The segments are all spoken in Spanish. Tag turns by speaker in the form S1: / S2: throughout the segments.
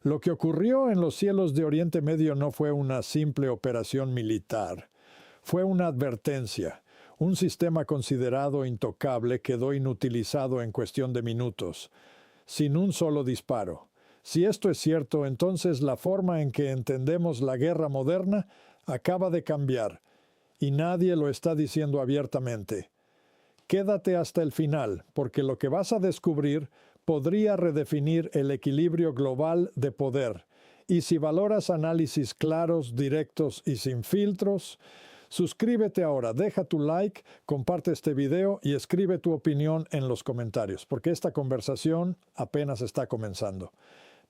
S1: Lo que ocurrió en los cielos de Oriente Medio no fue una simple operación militar. Fue una advertencia. Un sistema considerado intocable quedó inutilizado en cuestión de minutos, sin un solo disparo. Si esto es cierto, entonces la forma en que entendemos la guerra moderna acaba de cambiar, y nadie lo está diciendo abiertamente. Quédate hasta el final, porque lo que vas a descubrir podría redefinir el equilibrio global de poder. Y si valoras análisis claros, directos y sin filtros, suscríbete ahora, deja tu like, comparte este video y escribe tu opinión en los comentarios, porque esta conversación apenas está comenzando.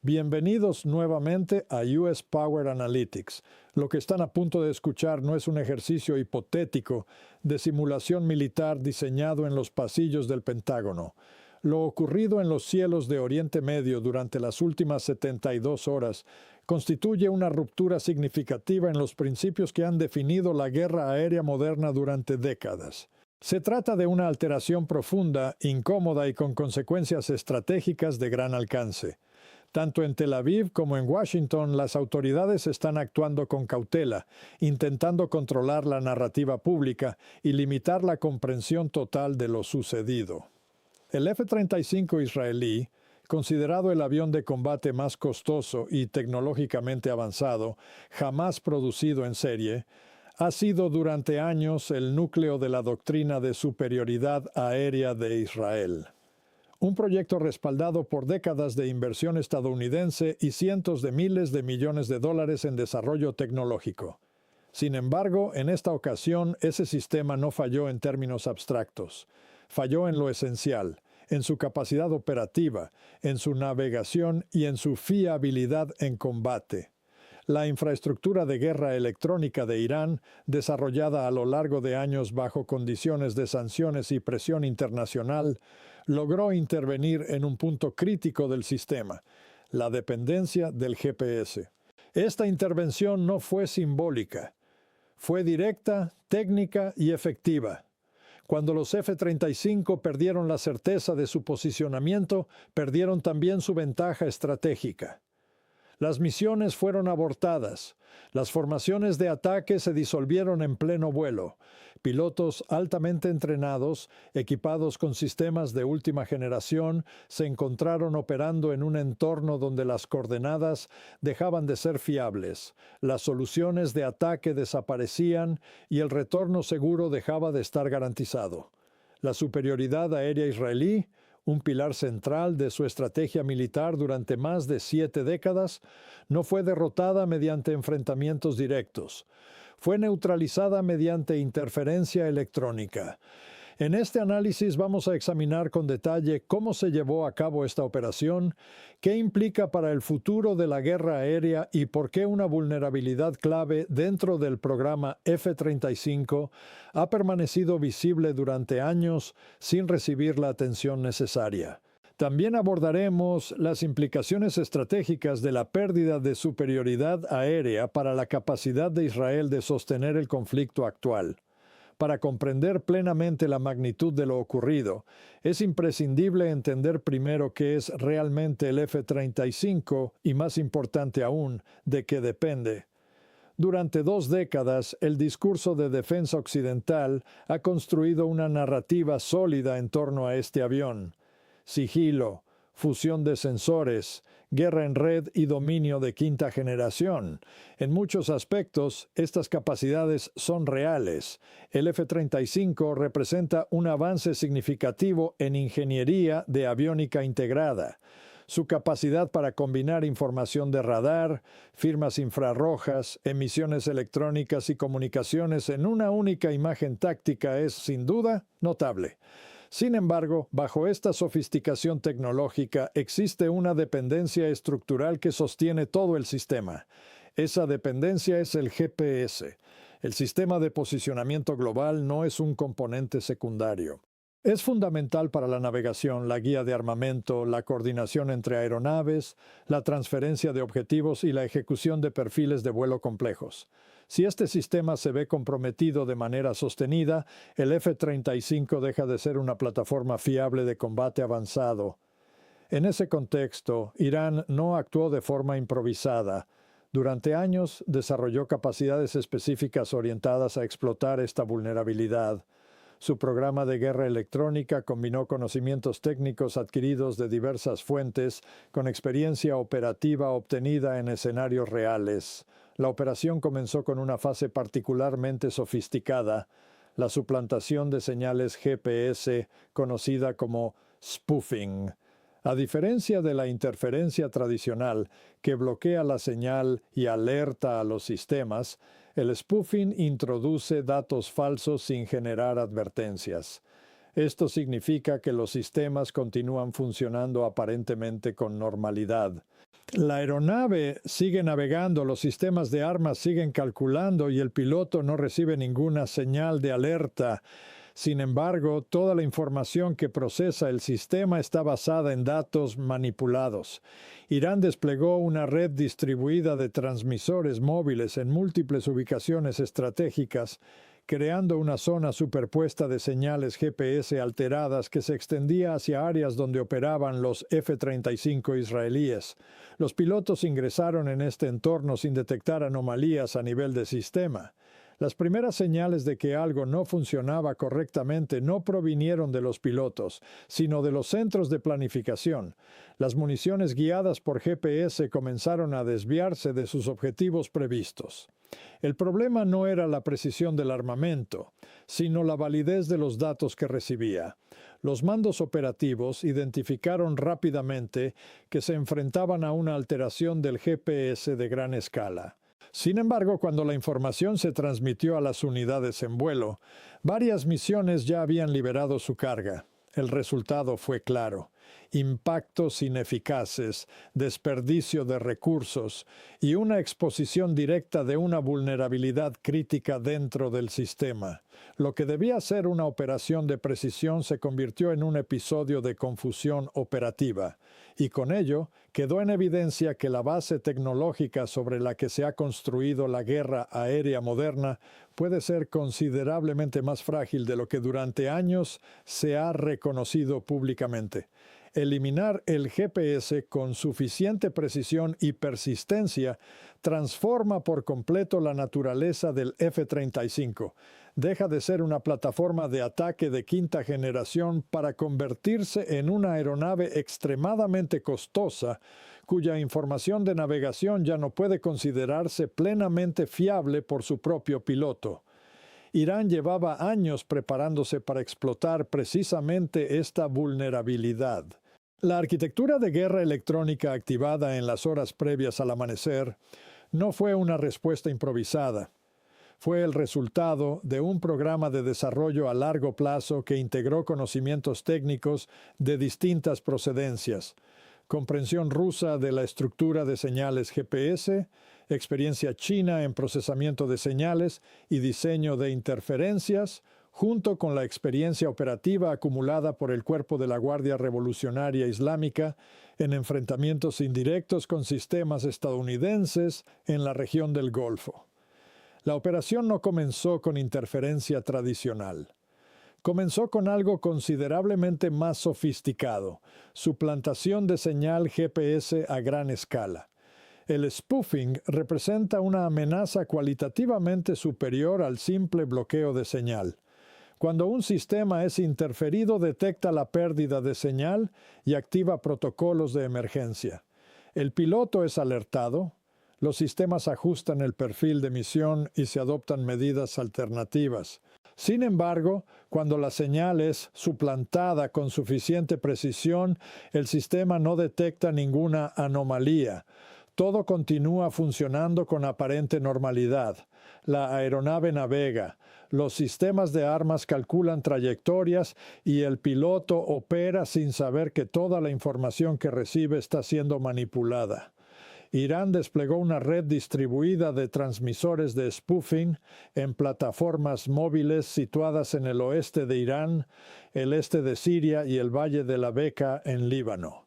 S1: Bienvenidos nuevamente a US Power Analytics. Lo que están a punto de escuchar no es un ejercicio hipotético de simulación militar diseñado en los pasillos del Pentágono. Lo ocurrido en los cielos de Oriente Medio durante las últimas 72 horas constituye una ruptura significativa en los principios que han definido la guerra aérea moderna durante décadas. Se trata de una alteración profunda, incómoda y con consecuencias estratégicas de gran alcance. Tanto en Tel Aviv como en Washington, las autoridades están actuando con cautela, intentando controlar la narrativa pública y limitar la comprensión total de lo sucedido. El F-35 israelí, considerado el avión de combate más costoso y tecnológicamente avanzado jamás producido en serie, ha sido durante años el núcleo de la doctrina de superioridad aérea de Israel. Un proyecto respaldado por décadas de inversión estadounidense y cientos de miles de millones de dólares en desarrollo tecnológico. Sin embargo, en esta ocasión, ese sistema no falló en términos abstractos. Falló en lo esencial, en su capacidad operativa, en su navegación y en su fiabilidad en combate. La infraestructura de guerra electrónica de Irán, desarrollada a lo largo de años bajo condiciones de sanciones y presión internacional, logró intervenir en un punto crítico del sistema, la dependencia del GPS. Esta intervención no fue simbólica, fue directa, técnica y efectiva. Cuando los F-35 perdieron la certeza de su posicionamiento, perdieron también su ventaja estratégica. Las misiones fueron abortadas. Las formaciones de ataque se disolvieron en pleno vuelo. Pilotos altamente entrenados, equipados con sistemas de última generación, se encontraron operando en un entorno donde las coordenadas dejaban de ser fiables. Las soluciones de ataque desaparecían y el retorno seguro dejaba de estar garantizado. La superioridad aérea israelí, un pilar central de su estrategia militar durante más de 7 décadas, no fue derrotada mediante enfrentamientos directos. Fue neutralizada mediante interferencia electrónica. En este análisis vamos a examinar con detalle cómo se llevó a cabo esta operación, qué implica para el futuro de la guerra aérea y por qué una vulnerabilidad clave dentro del programa F-35 ha permanecido visible durante años sin recibir la atención necesaria. También abordaremos las implicaciones estratégicas de la pérdida de superioridad aérea para la capacidad de Israel de sostener el conflicto actual. Para comprender plenamente la magnitud de lo ocurrido, es imprescindible entender primero qué es realmente el F-35 y, más importante aún, de qué depende. Durante 2 décadas, el discurso de defensa occidental ha construido una narrativa sólida en torno a este avión. Sigilo, fusión de sensores, guerra en red y dominio de quinta generación. En muchos aspectos, estas capacidades son reales. El F-35 representa un avance significativo en ingeniería de aviónica integrada. Su capacidad para combinar información de radar, firmas infrarrojas, emisiones electrónicas y comunicaciones en una única imagen táctica es, sin duda, notable. Sin embargo, bajo esta sofisticación tecnológica existe una dependencia estructural que sostiene todo el sistema. Esa dependencia es el GPS. El sistema de posicionamiento global no es un componente secundario. Es fundamental para la navegación, la guía de armamento, la coordinación entre aeronaves, la transferencia de objetivos y la ejecución de perfiles de vuelo complejos. Si este sistema se ve comprometido de manera sostenida, el F-35 deja de ser una plataforma fiable de combate avanzado. En ese contexto, Irán no actuó de forma improvisada. Durante años desarrolló capacidades específicas orientadas a explotar esta vulnerabilidad. Su programa de guerra electrónica combinó conocimientos técnicos adquiridos de diversas fuentes con experiencia operativa obtenida en escenarios reales. La operación comenzó con una fase particularmente sofisticada, la suplantación de señales GPS, conocida como spoofing. A diferencia de la interferencia tradicional, que bloquea la señal y alerta a los sistemas, el spoofing introduce datos falsos sin generar advertencias. Esto significa que los sistemas continúan funcionando aparentemente con normalidad. La aeronave sigue navegando, los sistemas de armas siguen calculando y el piloto no recibe ninguna señal de alerta. Sin embargo, toda la información que procesa el sistema está basada en datos manipulados. Irán desplegó una red distribuida de transmisores móviles en múltiples ubicaciones estratégicas, creando una zona superpuesta de señales GPS alteradas que se extendía hacia áreas donde operaban los F-35 israelíes. Los pilotos ingresaron en este entorno sin detectar anomalías a nivel de sistema. Las primeras señales de que algo no funcionaba correctamente no provinieron de los pilotos, sino de los centros de planificación. Las municiones guiadas por GPS comenzaron a desviarse de sus objetivos previstos. El problema no era la precisión del armamento, sino la validez de los datos que recibía. Los mandos operativos identificaron rápidamente que se enfrentaban a una alteración del GPS de gran escala. Sin embargo, cuando la información se transmitió a las unidades en vuelo, varias misiones ya habían liberado su carga. El resultado fue claro: impactos ineficaces, desperdicio de recursos y una exposición directa de una vulnerabilidad crítica dentro del sistema. Lo que debía ser una operación de precisión se convirtió en un episodio de confusión operativa, y con ello quedó en evidencia que la base tecnológica sobre la que se ha construido la guerra aérea moderna puede ser considerablemente más frágil de lo que durante años se ha reconocido públicamente. Eliminar el GPS con suficiente precisión y persistencia transforma por completo la naturaleza del F-35. Deja de ser una plataforma de ataque de quinta generación para convertirse en una aeronave extremadamente costosa, cuya información de navegación ya no puede considerarse plenamente fiable por su propio piloto. Irán llevaba años preparándose para explotar precisamente esta vulnerabilidad. La arquitectura de guerra electrónica activada en las horas previas al amanecer no fue una respuesta improvisada. Fue el resultado de un programa de desarrollo a largo plazo que integró conocimientos técnicos de distintas procedencias: comprensión rusa de la estructura de señales GPS, experiencia china en procesamiento de señales y diseño de interferencias, junto con la experiencia operativa acumulada por el Cuerpo de la Guardia Revolucionaria Islámica en enfrentamientos indirectos con sistemas estadounidenses en la región del Golfo. La operación no comenzó con interferencia tradicional. Comenzó con algo considerablemente más sofisticado: suplantación de señal GPS a gran escala. El spoofing representa una amenaza cualitativamente superior al simple bloqueo de señal. Cuando un sistema es interferido, detecta la pérdida de señal y activa protocolos de emergencia. El piloto es alertado, los sistemas ajustan el perfil de misión y se adoptan medidas alternativas. Sin embargo, cuando la señal es suplantada con suficiente precisión, el sistema no detecta ninguna anomalía. Todo continúa funcionando con aparente normalidad. La aeronave navega, los sistemas de armas calculan trayectorias y el piloto opera sin saber que toda la información que recibe está siendo manipulada. Irán desplegó una red distribuida de transmisores de spoofing en plataformas móviles situadas en el oeste de Irán, el este de Siria y el Valle de la Beqa en Líbano.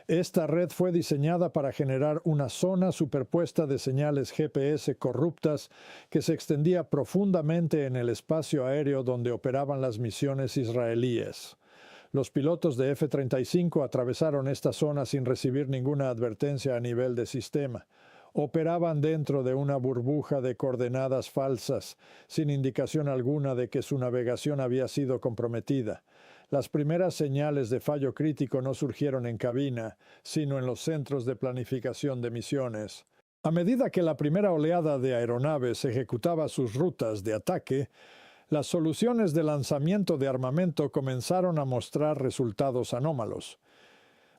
S1: Esta red fue diseñada para generar una zona superpuesta de señales GPS corruptas que se extendía profundamente en el espacio aéreo donde operaban las misiones israelíes. Los pilotos de F-35 atravesaron esta zona sin recibir ninguna advertencia a nivel de sistema. Operaban dentro de una burbuja de coordenadas falsas, sin indicación alguna de que su navegación había sido comprometida. Las primeras señales de fallo crítico no surgieron en cabina, sino en los centros de planificación de misiones. A medida que la primera oleada de aeronaves ejecutaba sus rutas de ataque, las soluciones de lanzamiento de armamento comenzaron a mostrar resultados anómalos.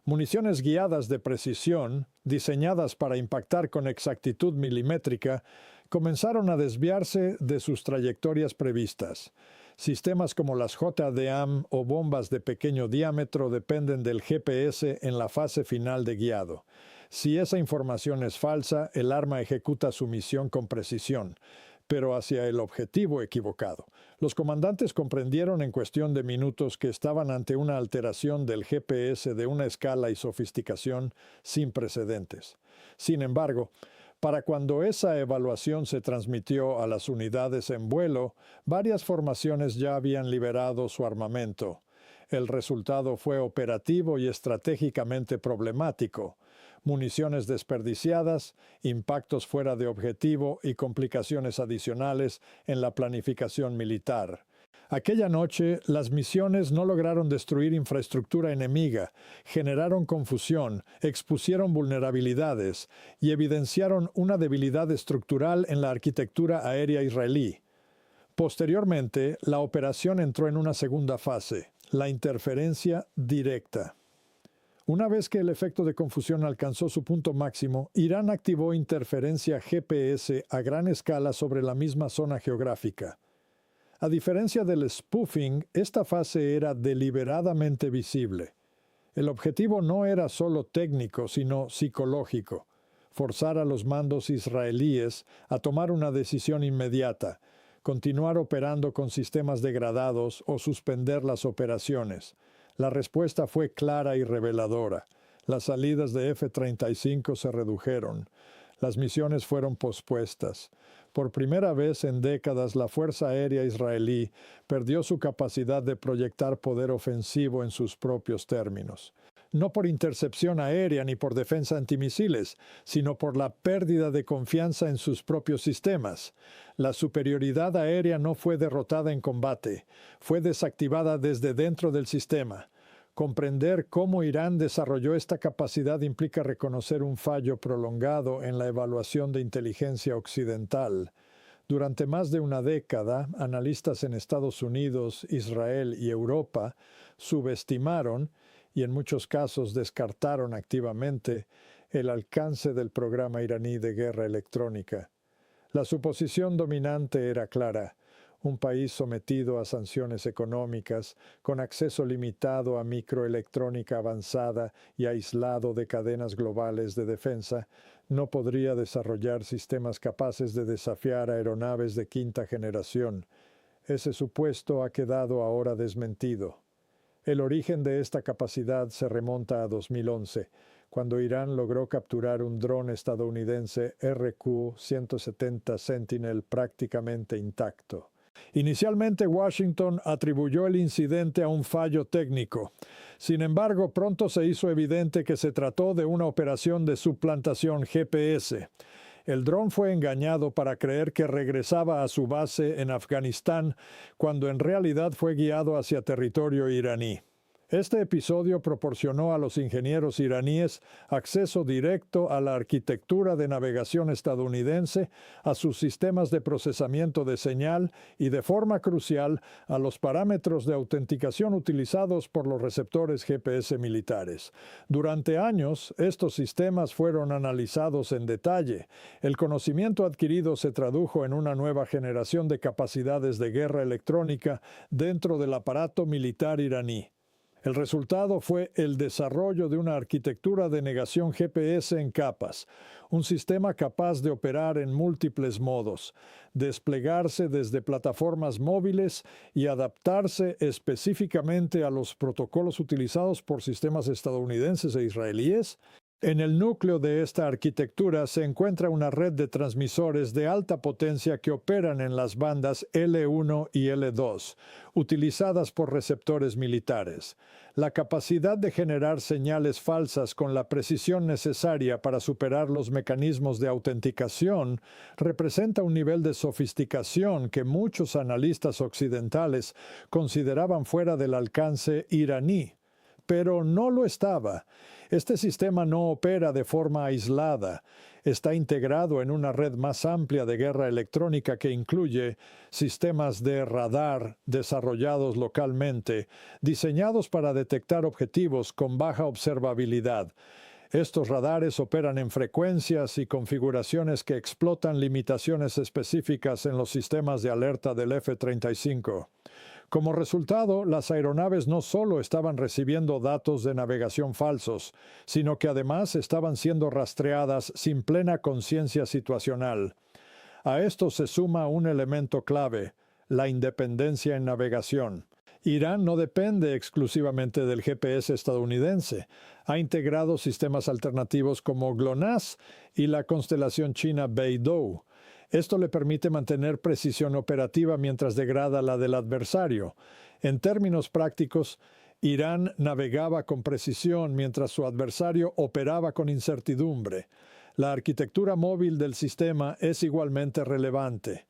S1: Municiones guiadas de precisión, diseñadas para impactar con exactitud milimétrica, comenzaron a desviarse de sus trayectorias previstas. Sistemas como las JDAM o bombas de pequeño diámetro dependen del GPS en la fase final de guiado. Si esa información es falsa, el arma ejecuta su misión con precisión, pero hacia el objetivo equivocado. Los comandantes comprendieron en cuestión de minutos que estaban ante una alteración del GPS de una escala y sofisticación sin precedentes. Sin embargo, para cuando esa evaluación se transmitió a las unidades en vuelo, varias formaciones ya habían liberado su armamento. El resultado fue operativo y estratégicamente problemático. Municiones desperdiciadas, impactos fuera de objetivo y complicaciones adicionales en la planificación militar. Aquella noche, las misiones no lograron destruir infraestructura enemiga, generaron confusión, expusieron vulnerabilidades y evidenciaron una debilidad estructural en la arquitectura aérea israelí. Posteriormente, la operación entró en una segunda fase, la interferencia directa. Una vez que el efecto de confusión alcanzó su punto máximo, Irán activó interferencia GPS a gran escala sobre la misma zona geográfica. A diferencia del spoofing, esta fase era deliberadamente visible. El objetivo no era solo técnico, sino psicológico: forzar a los mandos israelíes a tomar una decisión inmediata, continuar operando con sistemas degradados o suspender las operaciones. La respuesta fue clara y reveladora. Las salidas de F-35 se redujeron. Las misiones fueron pospuestas. Por primera vez en décadas, la Fuerza Aérea israelí perdió su capacidad de proyectar poder ofensivo en sus propios términos. No por intercepción aérea ni por defensa antimisiles, sino por la pérdida de confianza en sus propios sistemas. La superioridad aérea no fue derrotada en combate, fue desactivada desde dentro del sistema. Comprender cómo Irán desarrolló esta capacidad implica reconocer un fallo prolongado en la evaluación de inteligencia occidental. Durante más de una década, analistas en Estados Unidos, Israel y Europa subestimaron, y en muchos casos descartaron activamente, el alcance del programa iraní de guerra electrónica. La suposición dominante era clara: un país sometido a sanciones económicas, con acceso limitado a microelectrónica avanzada y aislado de cadenas globales de defensa, no podría desarrollar sistemas capaces de desafiar aeronaves de quinta generación. Ese supuesto ha quedado ahora desmentido. El origen de esta capacidad se remonta a 2011, cuando Irán logró capturar un dron estadounidense RQ-170 Sentinel prácticamente intacto. Inicialmente, Washington atribuyó el incidente a un fallo técnico. Sin embargo, pronto se hizo evidente que se trató de una operación de suplantación GPS. El dron fue engañado para creer que regresaba a su base en Afganistán, cuando en realidad fue guiado hacia territorio iraní. Este episodio proporcionó a los ingenieros iraníes acceso directo a la arquitectura de navegación estadounidense, a sus sistemas de procesamiento de señal y, de forma crucial, a los parámetros de autenticación utilizados por los receptores GPS militares. Durante años, estos sistemas fueron analizados en detalle. El conocimiento adquirido se tradujo en una nueva generación de capacidades de guerra electrónica dentro del aparato militar iraní. El resultado fue el desarrollo de una arquitectura de negación GPS en capas, un sistema capaz de operar en múltiples modos, desplegarse desde plataformas móviles y adaptarse específicamente a los protocolos utilizados por sistemas estadounidenses e israelíes, En el núcleo de esta arquitectura se encuentra una red de transmisores de alta potencia que operan en las bandas L1 y L2, utilizadas por receptores militares. La capacidad de generar señales falsas con la precisión necesaria para superar los mecanismos de autenticación representa un nivel de sofisticación que muchos analistas occidentales consideraban fuera del alcance iraní. Pero no lo estaba. Este sistema no opera de forma aislada. Está integrado en una red más amplia de guerra electrónica que incluye sistemas de radar desarrollados localmente, diseñados para detectar objetivos con baja observabilidad. Estos radares operan en frecuencias y configuraciones que explotan limitaciones específicas en los sistemas de alerta del F-35. Como resultado, las aeronaves no solo estaban recibiendo datos de navegación falsos, sino que además estaban siendo rastreadas sin plena conciencia situacional. A esto se suma un elemento clave: la independencia en navegación. Irán no depende exclusivamente del GPS estadounidense. Ha integrado sistemas alternativos como GLONASS y la constelación china Beidou. Esto le permite mantener precisión operativa mientras degrada la del adversario. En términos prácticos, Irán navegaba con precisión mientras su adversario operaba con incertidumbre. La arquitectura móvil del sistema es igualmente relevante.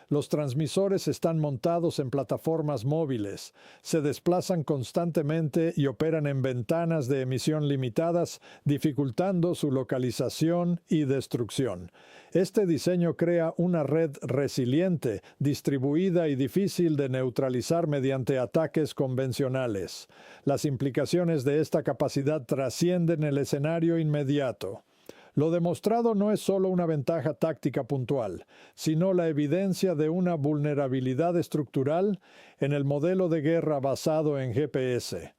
S1: Los transmisores están montados en plataformas móviles, se desplazan constantemente y operan en ventanas de emisión limitadas, dificultando su localización y destrucción. Este diseño crea una red resiliente, distribuida y difícil de neutralizar mediante ataques convencionales. Las implicaciones de esta capacidad trascienden el escenario inmediato. Lo demostrado no es solo una ventaja táctica puntual, sino la evidencia de una vulnerabilidad estructural en el modelo de guerra basado en GPS.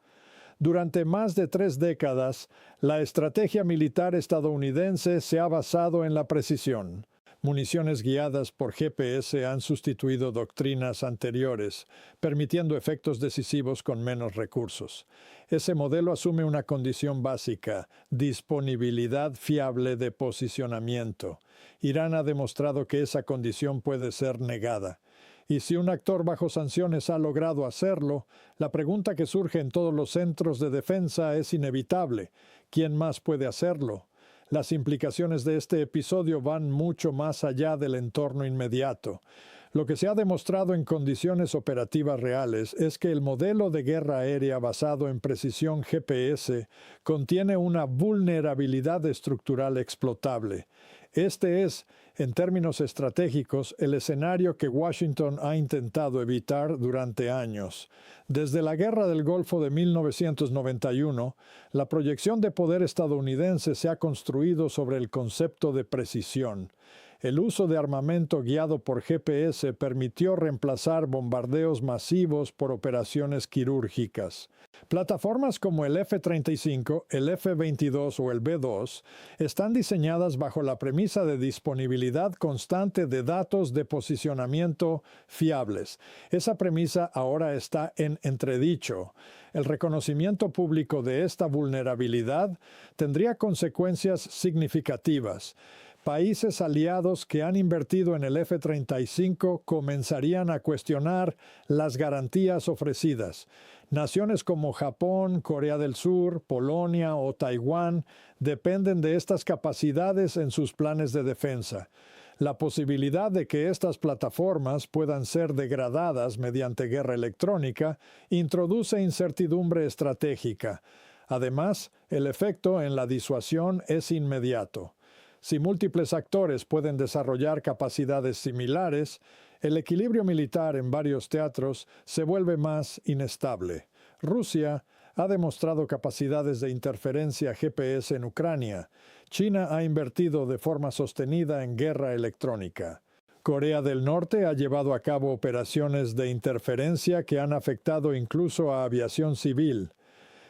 S1: Durante más de 3 décadas, la estrategia militar estadounidense se ha basado en la precisión. Municiones guiadas por GPS han sustituido doctrinas anteriores, permitiendo efectos decisivos con menos recursos. Ese modelo asume una condición básica: disponibilidad fiable de posicionamiento. Irán ha demostrado que esa condición puede ser negada. Y si un actor bajo sanciones ha logrado hacerlo, la pregunta que surge en todos los centros de defensa es inevitable: ¿quién más puede hacerlo? Las implicaciones de este episodio van mucho más allá del entorno inmediato. Lo que se ha demostrado en condiciones operativas reales es que el modelo de guerra aérea basado en precisión GPS contiene una vulnerabilidad estructural explotable. Este es, en términos estratégicos, el escenario que Washington ha intentado evitar durante años. Desde la Guerra del Golfo de 1991, la proyección de poder estadounidense se ha construido sobre el concepto de precisión. El uso de armamento guiado por GPS permitió reemplazar bombardeos masivos por operaciones quirúrgicas. Plataformas como el F-35, el F-22 o el B-2 están diseñadas bajo la premisa de disponibilidad constante de datos de posicionamiento fiables. Esa premisa ahora está en entredicho. El reconocimiento público de esta vulnerabilidad tendría consecuencias significativas. Países aliados que han invertido en el F-35 comenzarían a cuestionar las garantías ofrecidas. Naciones como Japón, Corea del Sur, Polonia o Taiwán dependen de estas capacidades en sus planes de defensa. La posibilidad de que estas plataformas puedan ser degradadas mediante guerra electrónica introduce incertidumbre estratégica. Además, el efecto en la disuasión es inmediato. Si múltiples actores pueden desarrollar capacidades similares, el equilibrio militar en varios teatros se vuelve más inestable. Rusia ha demostrado capacidades de interferencia GPS en Ucrania. China ha invertido de forma sostenida en guerra electrónica. Corea del Norte ha llevado a cabo operaciones de interferencia que han afectado incluso a aviación civil.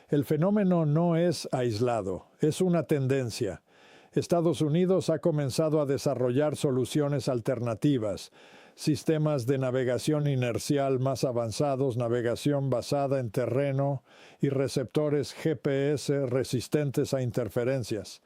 S1: El fenómeno no es aislado, es una tendencia. Estados Unidos ha comenzado a desarrollar soluciones alternativas. sistemas de navegación inercial más avanzados, navegación basada en terreno y receptores GPS resistentes a interferencias.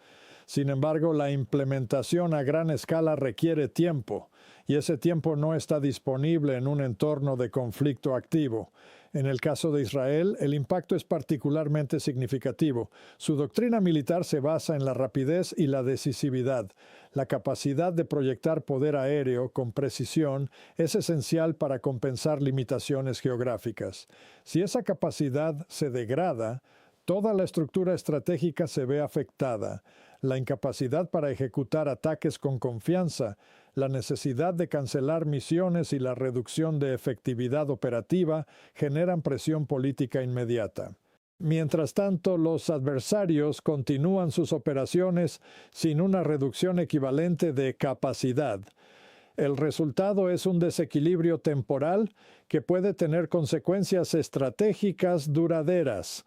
S1: Sin embargo, la implementación a gran escala requiere tiempo, y ese tiempo no está disponible en un entorno de conflicto activo. En el caso de Israel, el impacto es particularmente significativo. Su doctrina militar se basa en la rapidez y la decisividad. La capacidad de proyectar poder aéreo con precisión es esencial para compensar limitaciones geográficas. Si esa capacidad se degrada, toda la estructura estratégica se ve afectada. La incapacidad para ejecutar ataques con confianza, la necesidad de cancelar misiones y la reducción de efectividad operativa generan presión política inmediata. Mientras tanto, los adversarios continúan sus operaciones sin una reducción equivalente de capacidad. El resultado es un desequilibrio temporal que puede tener consecuencias estratégicas duraderas.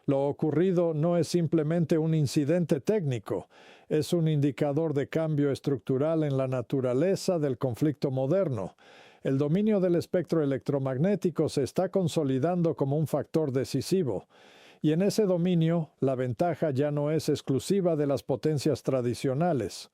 S1: Lo ocurrido no es simplemente un incidente técnico, es un indicador de cambio estructural en la naturaleza del conflicto moderno. El dominio del espectro electromagnético se está consolidando como un factor decisivo, y en ese dominio la ventaja ya no es exclusiva de las potencias tradicionales.